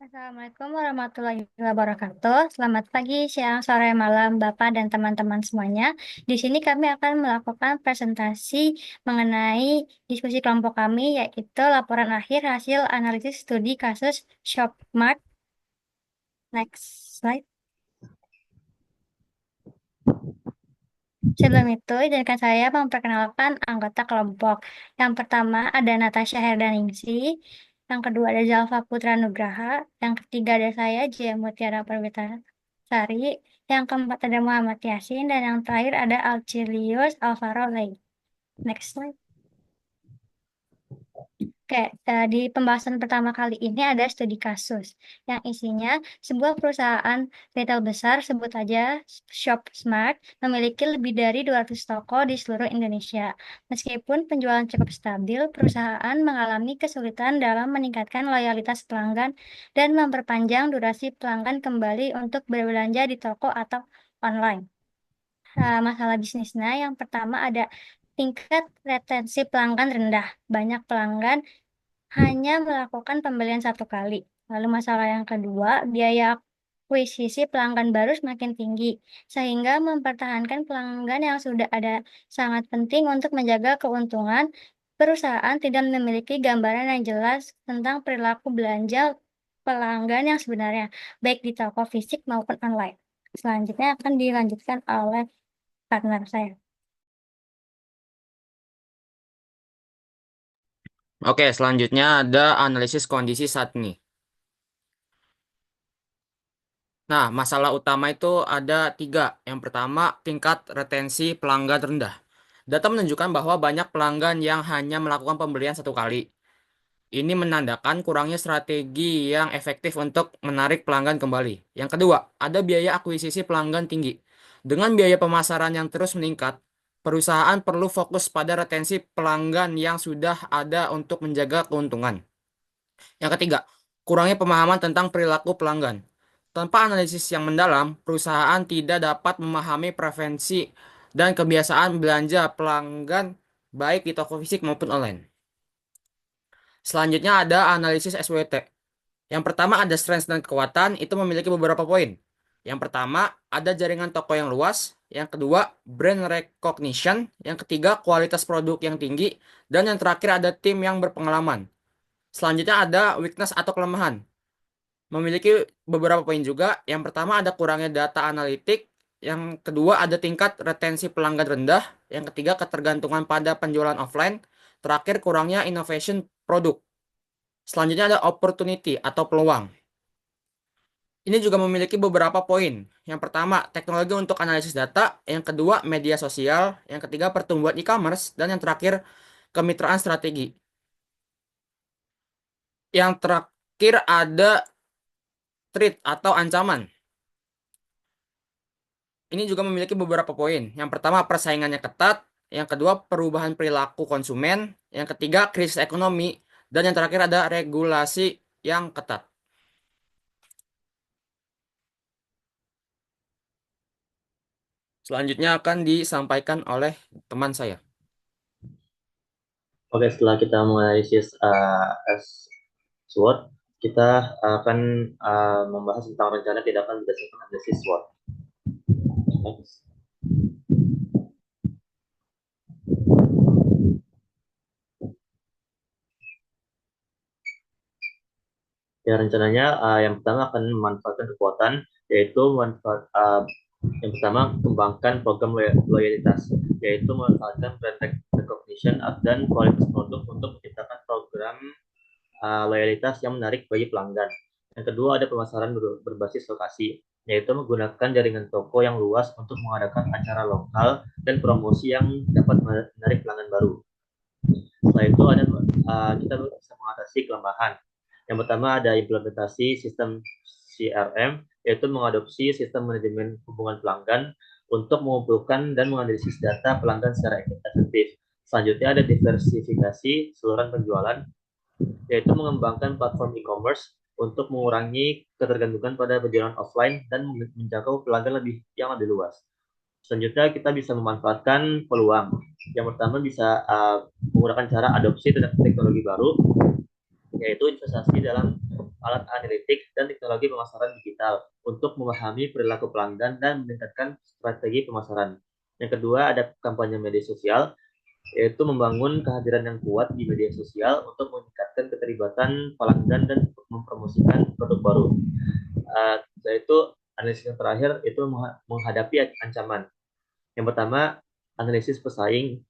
Assalamualaikum warahmatullahi wabarakatuh. Selamat pagi, siang, sore, malam, Bapak dan teman-teman semuanya. Di sini kami akan melakukan presentasi mengenai diskusi kelompok kami, yaitu laporan akhir hasil analisis studi kasus Shopmart. Next slide. Sebelum itu, izinkan saya memperkenalkan anggota kelompok. Yang pertama ada Natasha Herdaningsi, yang kedua ada Zalfa Putra Nugraha, yang ketiga ada saya, Jia Mutiara Perwitasari, yang keempat ada Muhammad Yasin, dan yang terakhir ada Alcilius Alvaro Lei. Next slide. Oke, di pembahasan pertama kali ini ada studi kasus yang isinya sebuah perusahaan retail besar, sebut aja ShopSmart, memiliki lebih dari 200 toko di seluruh Indonesia. Meskipun penjualan cukup stabil, perusahaan mengalami kesulitan dalam meningkatkan loyalitas pelanggan dan memperpanjang durasi pelanggan kembali untuk berbelanja di toko atau online. Masalah bisnisnya yang pertama ada tingkat retensi pelanggan rendah. Banyak pelanggan hanya melakukan pembelian satu kali. Lalu masalah yang kedua, biaya akuisisi pelanggan baru semakin tinggi, sehingga mempertahankan pelanggan yang sudah ada sangat penting untuk menjaga keuntungan. Perusahaan tidak memiliki gambaran yang jelas tentang perilaku belanja pelanggan yang sebenarnya, baik di toko fisik maupun online. Selanjutnya akan dilanjutkan oleh partner saya. Oke, selanjutnya ada analisis kondisi saat ini. Nah, masalah utama itu ada tiga. Yang pertama, tingkat retensi pelanggan rendah. Data menunjukkan bahwa banyak pelanggan yang hanya melakukan pembelian satu kali. Ini menandakan kurangnya strategi yang efektif untuk menarik pelanggan kembali. Yang kedua, ada biaya akuisisi pelanggan tinggi. Dengan biaya pemasaran yang terus meningkat, perusahaan perlu fokus pada retensi pelanggan yang sudah ada untuk menjaga keuntungan. Yang ketiga, kurangnya pemahaman tentang perilaku pelanggan. Tanpa analisis yang mendalam, perusahaan tidak dapat memahami preferensi dan kebiasaan belanja pelanggan baik di toko fisik maupun online. Selanjutnya ada analisis SWT. Yang pertama ada strength dan kekuatan, itu memiliki beberapa poin. Yang pertama, ada jaringan toko yang luas. Yang kedua, brand recognition. Yang ketiga, kualitas produk yang tinggi. Dan yang terakhir ada tim yang berpengalaman. Selanjutnya ada weakness atau kelemahan. Memiliki beberapa poin juga. Yang pertama ada kurangnya data analitik. Yang kedua ada tingkat retensi pelanggan rendah. Yang ketiga ketergantungan pada penjualan offline. Terakhir kurangnya innovation produk. Selanjutnya ada opportunity atau peluang. Ini juga memiliki beberapa poin. Yang pertama, teknologi untuk analisis data. Yang kedua, media sosial. Yang ketiga, pertumbuhan e-commerce. Dan yang terakhir, kemitraan strategi. Yang terakhir ada threat atau ancaman. Ini juga memiliki beberapa poin. Yang pertama, persaingannya ketat. Yang kedua, perubahan perilaku konsumen. Yang ketiga, krisis ekonomi. Dan yang terakhir ada regulasi yang ketat. Selanjutnya akan disampaikan oleh teman saya. Oke, setelah kita menganalisis SWOT, kita akan membahas tentang rencana tindakan berdasarkan analisis SWOT. Next. Ya, rencananya yang pertama akan memanfaatkan kekuatan, yaitu yang pertama kembangkan program loyalitas, yaitu memanfaatkan brand recognition dan kualitas produk untuk menciptakan program loyalitas yang menarik bagi pelanggan. Yang kedua ada pemasaran berbasis lokasi, yaitu menggunakan jaringan toko yang luas untuk mengadakan acara lokal dan promosi yang dapat menarik pelanggan baru. Setelah itu ada kita bisa mengatasi kelemahan. Yang pertama ada implementasi sistem CRM, yaitu mengadopsi sistem manajemen hubungan pelanggan untuk mengumpulkan dan menganalisis data pelanggan secara efektif. Selanjutnya ada diversifikasi saluran penjualan, yaitu mengembangkan platform e-commerce untuk mengurangi ketergantungan pada penjualan offline dan menjangkau pelanggan yang lebih luas. Selanjutnya kita bisa memanfaatkan peluang. Yang pertama bisa menggunakan cara adopsi teknologi baru, yaitu investasi dalam alat analitik dan teknologi pemasaran digital untuk memahami perilaku pelanggan dan meningkatkan strategi pemasaran. Yang kedua ada kampanye media sosial, yaitu membangun kehadiran yang kuat di media sosial untuk meningkatkan keterlibatan pelanggan dan mempromosikan produk baru. Yaitu analisis yang terakhir itu menghadapi ancaman. Yang pertama, analisis pesaing,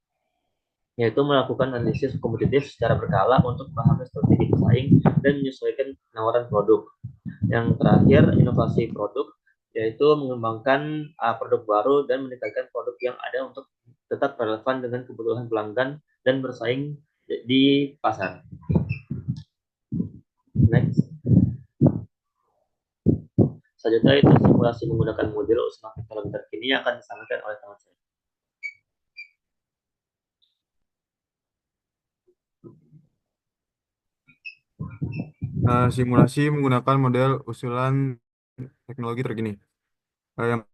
yaitu melakukan analisis kompetitif secara berkala untuk memahami strategi pesaing dan menyesuaikan penawaran produk. Yang terakhir, inovasi produk, yaitu mengembangkan produk baru dan meningkatkan produk yang ada untuk tetap relevan dengan kebutuhan pelanggan dan bersaing di pasar. Next. Selanjutnya itu simulasi menggunakan model usaha teknologi terkini yang akan disampaikan oleh teman saya. Simulasi menggunakan model usulan teknologi terkini. Yang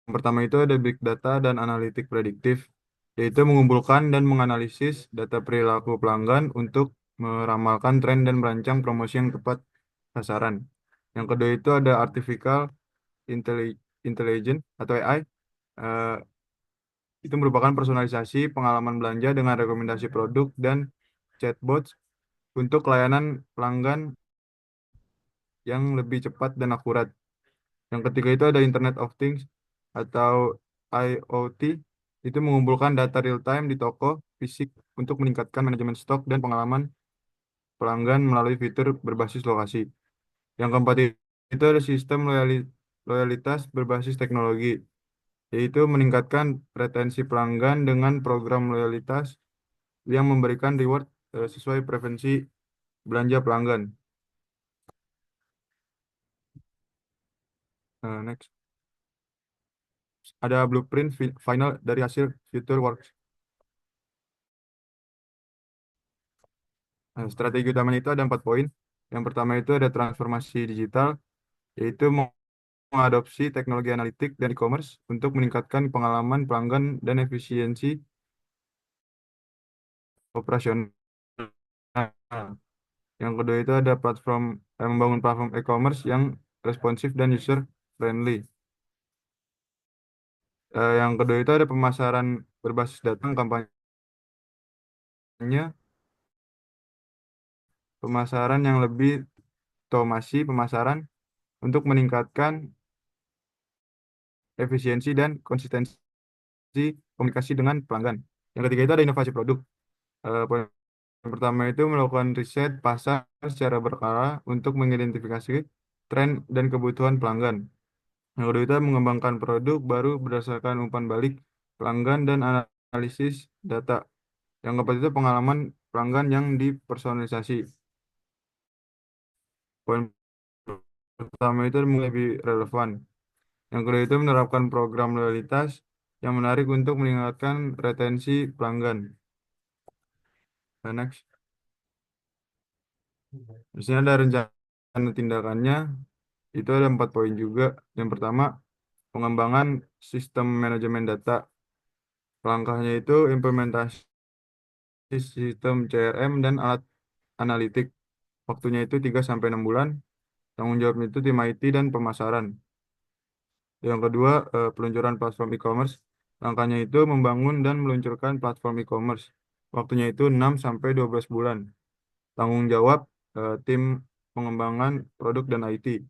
pertama itu ada big data dan analitik prediktif, yaitu mengumpulkan dan menganalisis data perilaku pelanggan untuk meramalkan tren dan merancang promosi yang tepat sasaran. Yang kedua itu ada artificial intelligence atau AI. Eh, itu merupakan personalisasi pengalaman belanja dengan rekomendasi produk dan chatbots untuk layanan pelanggan yang lebih cepat dan akurat. Yang ketiga itu ada Internet of Things atau IoT, itu mengumpulkan data real time di toko fisik untuk meningkatkan manajemen stok dan pengalaman pelanggan melalui fitur berbasis lokasi. Yang keempat itu ada sistem loyalitas berbasis teknologi, yaitu meningkatkan retensi pelanggan dengan program loyalitas yang memberikan reward sesuai preferensi belanja pelanggan. Next. Ada blueprint final dari hasil future works. Strategi utamanya itu ada 4 poin. Yang pertama itu ada transformasi digital, yaitu mengadopsi teknologi analitik dan e-commerce untuk meningkatkan pengalaman pelanggan dan efisiensi operasional. Yang kedua itu ada membangun platform e-commerce yang responsif dan user friendly. Yang kedua itu ada pemasaran berbasis data, kampanye pemasaran yang lebih otomasi pemasaran untuk meningkatkan efisiensi dan konsistensi komunikasi dengan pelanggan. Yang ketiga itu ada inovasi produk. Poin yang pertama itu melakukan riset pasar secara berkala untuk mengidentifikasi tren dan kebutuhan pelanggan. Yang kedua itu mengembangkan produk baru berdasarkan umpan balik pelanggan dan analisis data. Yang keempat itu pengalaman pelanggan yang dipersonalisasi. Poin pertama itu lebih relevan. Yang kedua itu menerapkan program loyalitas yang menarik untuk meningkatkan retensi pelanggan. Next. Di sini ada rencana tindakannya, itu ada 4 poin juga. Yang pertama, pengembangan sistem manajemen data. Langkahnya itu implementasi sistem CRM dan alat analitik. Waktunya itu 3-6 bulan. Tanggung jawabnya itu tim IT dan pemasaran. Yang kedua, peluncuran platform e-commerce. Langkahnya itu membangun dan meluncurkan platform e-commerce. Waktunya itu 6-12 bulan. Tanggung jawab tim pengembangan produk dan IT.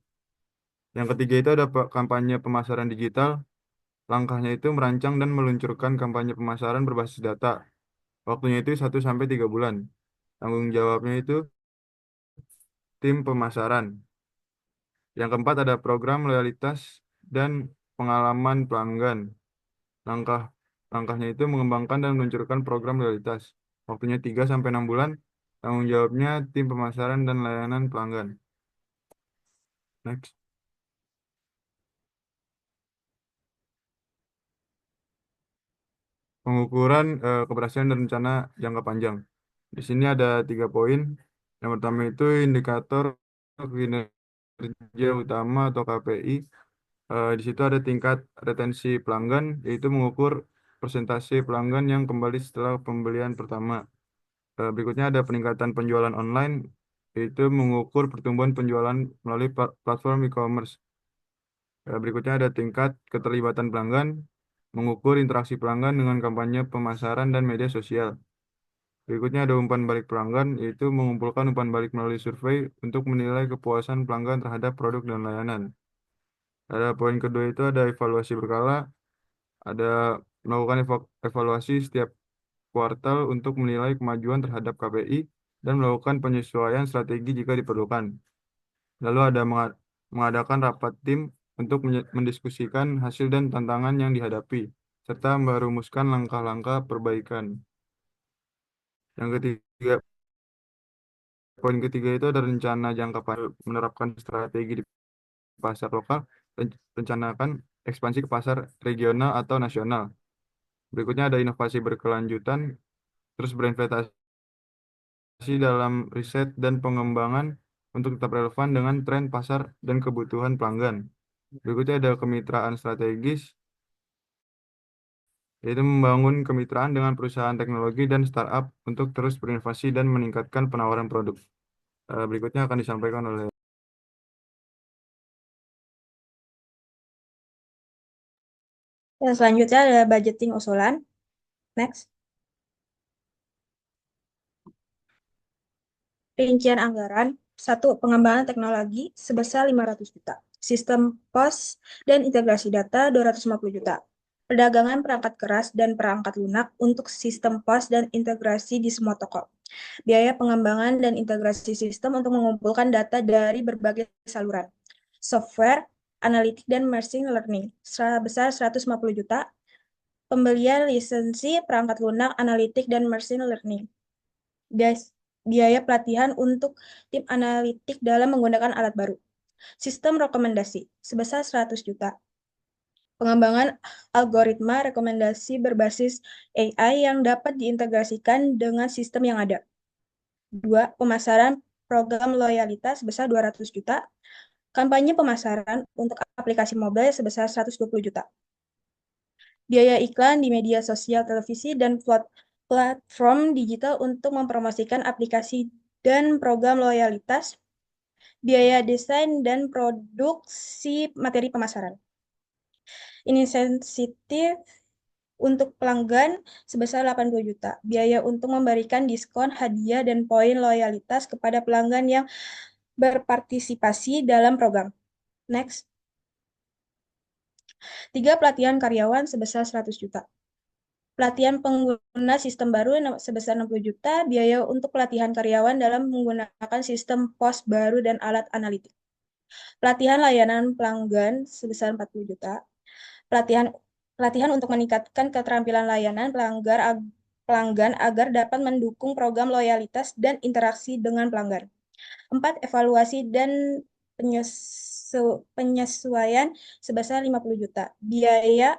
Yang ketiga itu ada kampanye pemasaran digital. Langkahnya itu merancang dan meluncurkan kampanye pemasaran berbasis data. Waktunya itu 1-3 bulan. Tanggung jawabnya itu tim pemasaran. Yang keempat ada program loyalitas dan pengalaman pelanggan. Langkahnya itu mengembangkan dan meluncurkan program loyalitas. Waktunya 3-6 bulan. Tanggung jawabnya tim pemasaran dan layanan pelanggan. Next. Pengukuran keberhasilan dan rencana jangka panjang. Di sini ada 3 poin. Yang pertama itu indikator kinerja utama atau KPI. Di situ ada tingkat retensi pelanggan, yaitu mengukur persentase pelanggan yang kembali setelah pembelian pertama. Berikutnya ada peningkatan penjualan online, yaitu mengukur pertumbuhan penjualan melalui platform e-commerce. Berikutnya ada tingkat keterlibatan pelanggan, mengukur interaksi pelanggan dengan kampanye pemasaran dan media sosial. Berikutnya ada umpan balik pelanggan, yaitu mengumpulkan umpan balik melalui survei untuk menilai kepuasan pelanggan terhadap produk dan layanan. Ada poin kedua itu ada evaluasi berkala, ada melakukan evaluasi setiap kuartal untuk menilai kemajuan terhadap KPI dan melakukan penyesuaian strategi jika diperlukan. Lalu ada mengadakan rapat tim untuk mendiskusikan hasil dan tantangan yang dihadapi, serta merumuskan langkah-langkah perbaikan. Yang ketiga, poin ketiga itu ada rencana jangka panjang menerapkan strategi di pasar lokal dan rencanakan ekspansi ke pasar regional atau nasional. Berikutnya ada inovasi berkelanjutan, terus berinvestasi dalam riset dan pengembangan untuk tetap relevan dengan tren pasar dan kebutuhan pelanggan. Berikutnya ada kemitraan strategis, yaitu membangun kemitraan dengan perusahaan teknologi dan startup untuk terus berinovasi dan meningkatkan penawaran produk. Berikutnya akan disampaikan oleh Dan selanjutnya ada budgeting usulan. Next. Rincian anggaran. 1. Pengembangan teknologi sebesar 500 juta. Sistem POS dan integrasi data 250 juta. Perdagangan perangkat keras dan perangkat lunak untuk sistem POS dan integrasi di semua toko. Biaya pengembangan dan integrasi sistem untuk mengumpulkan data dari berbagai saluran. Software, analitik, dan machine learning sebesar 150 juta. Pembelian lisensi perangkat lunak, analitik, dan machine learning. Biaya pelatihan untuk tim analitik dalam menggunakan alat baru. Sistem rekomendasi sebesar 100 juta. Pengembangan algoritma rekomendasi berbasis AI yang dapat diintegrasikan dengan sistem yang ada. 2. Pemasaran program loyalitas sebesar 200 juta. Kampanye pemasaran untuk aplikasi mobile sebesar 120 juta. Biaya iklan di media sosial, televisi, dan platform digital untuk mempromosikan aplikasi dan program loyalitas. Biaya desain dan produksi materi pemasaran. Insentif untuk pelanggan sebesar 80 juta. Biaya untuk memberikan diskon, hadiah, dan poin loyalitas kepada pelanggan yang berpartisipasi dalam program. Next. 3. Pelatihan karyawan sebesar 100 juta. Pelatihan pengguna sistem baru sebesar 60 juta. Biaya untuk pelatihan karyawan dalam menggunakan sistem POS baru dan alat analitik. Pelatihan layanan pelanggan sebesar 40 juta. Pelatihan untuk meningkatkan keterampilan layanan pelanggan agar dapat mendukung program loyalitas dan interaksi dengan pelanggan. 4. Evaluasi dan penyesuaian sebesar 50 juta. Biaya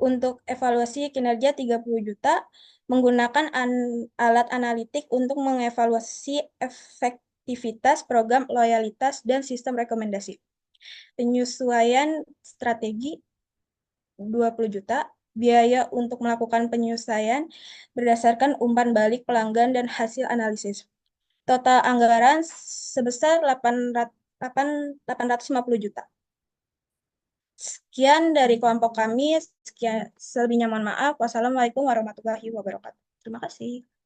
untuk evaluasi kinerja 30 juta, menggunakan alat analitik untuk mengevaluasi efektivitas program loyalitas dan sistem rekomendasi. Penyesuaian strategi 20 juta, biaya untuk melakukan penyesuaian berdasarkan umpan balik pelanggan dan hasil analisis. Total anggaran sebesar 850 juta. Sekian dari kelompok kami. Selebihnya mohon maaf. Wassalamualaikum warahmatullahi wabarakatuh. Terima kasih.